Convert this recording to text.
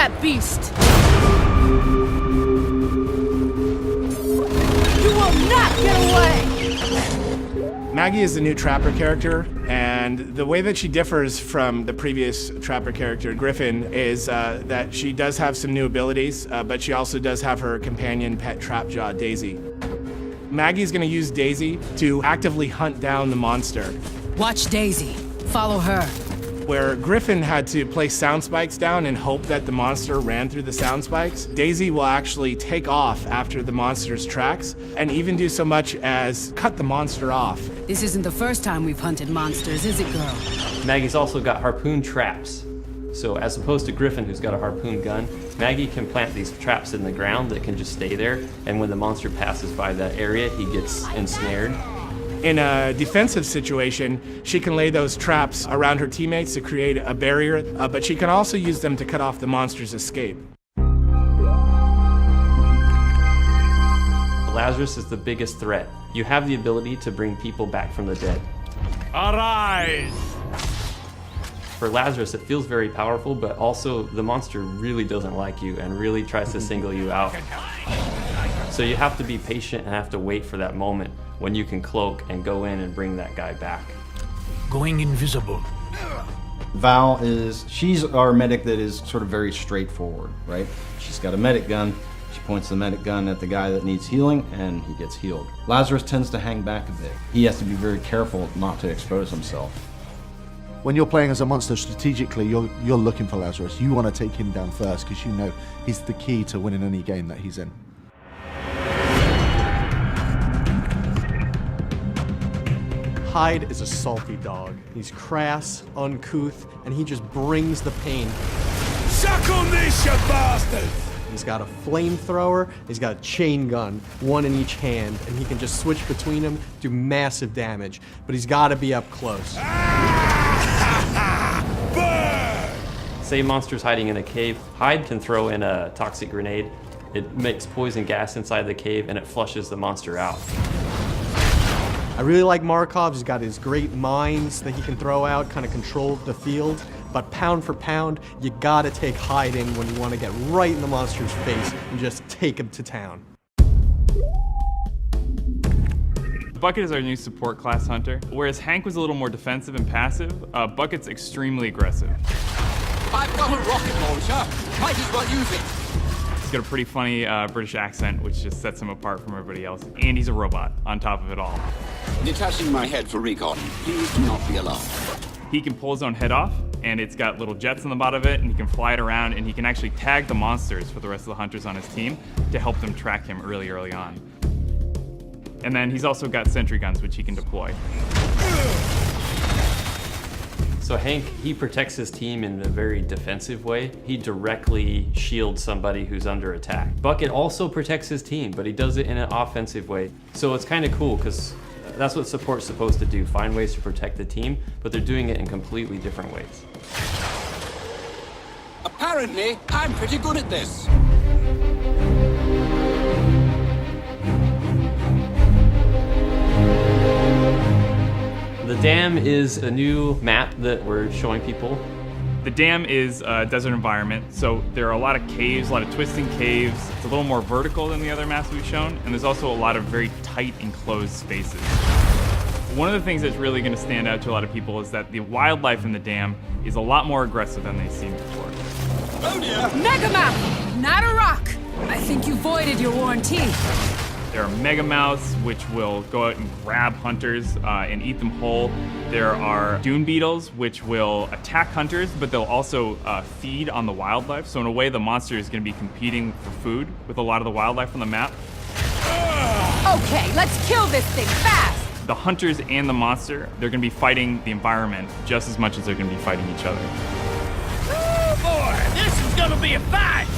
that beast! You will not get away! Maggie is the new Trapper character, and the way that she differs from the previous Trapper character, Griffin, is that she does have some new abilities, but she also does have her companion pet Trapjaw, Daisy. Maggie's gonna use Daisy to actively hunt down the monster. Watch Daisy. Follow her. Where Griffin had to place sound spikes down and hope that the monster ran through the sound spikes, Daisy will actually take off after the monster's tracks and even do so much as cut the monster off. This isn't the first time we've hunted monsters, is it, girl? Maggie's also got harpoon traps. So as opposed to Griffin, who's got a harpoon gun, Maggie can plant these traps in the ground that can just stay there, and when the monster passes by that area, he gets ensnared. In a defensive situation, she can lay those traps around her teammates to create a barrier, but she can also use them to cut off the monster's escape. Lazarus is the biggest threat. You have the ability to bring people back from the dead. Arise! For Lazarus, it feels very powerful, but also the monster really doesn't like you and really tries to single you out. So you have to be patient and have to wait for that moment when you can cloak and go in and bring that guy back. Going invisible. Val she's our medic that is sort of very straightforward, right? She's got a medic gun. She points the medic gun at the guy that needs healing, and he gets healed. Lazarus tends to hang back a bit. He has to be very careful not to expose himself. When you're playing as a monster strategically, you're looking for Lazarus. You want to take him down first because you know he's the key to winning any game that he's in. Hyde is a salty dog. He's crass, uncouth, and he just brings the pain. Suck on this, you bastard! He's got a flamethrower, he's got a chain gun, one in each hand, and he can just switch between them, do massive damage, but he's got to be up close. Say monster's hiding in a cave, Hyde can throw in a toxic grenade. It makes poison gas inside the cave and it flushes the monster out. I really like Markov. He's got his great mines that he can throw out, kind of control the field. But pound for pound, you gotta take Hyde in when you want to get right in the monster's face and just take him to town. Bucket is our new support class hunter. Whereas Hank was a little more defensive and passive, Bucket's extremely aggressive. I've got a rocket launcher. Might as well use it. He's got a pretty funny British accent, which just sets him apart from everybody else. And he's a robot on top of it all. Detaching my head for recon. Please do not be alarmed. He can pull his own head off, and it's got little jets on the bottom of it, and he can fly it around, and he can actually tag the monsters for the rest of the hunters on his team to help them track him early on. And then he's also got sentry guns, which he can deploy. So Hank, he protects his team in a very defensive way. He directly shields somebody who's under attack. Bucket also protects his team, but he does it in an offensive way. So it's kind of cool, because that's what support's supposed to do, find ways to protect the team, but they're doing it in completely different ways. Apparently, I'm pretty good at this. The Dam is a new map that we're showing people. The Dam is a desert environment, so there are a lot of caves, a lot of twisting caves. It's a little more vertical than the other maps we've shown, and there's also a lot of very tight enclosed spaces. One of the things that's really going to stand out to a lot of people is that the wildlife in the Dam is a lot more aggressive than they've seen before. Oh dear! Megamouth, not a rock! I think you voided your warranty. There are megamouths, which will go out and grab hunters and eat them whole. There are dune beetles, which will attack hunters, but they'll also feed on the wildlife. So in a way, the monster is going to be competing for food with a lot of the wildlife on the map. Okay, let's kill this thing fast! The hunters and the monster, they're going to be fighting the environment just as much as they're going to be fighting each other. Oh boy, this is gonna be a fight!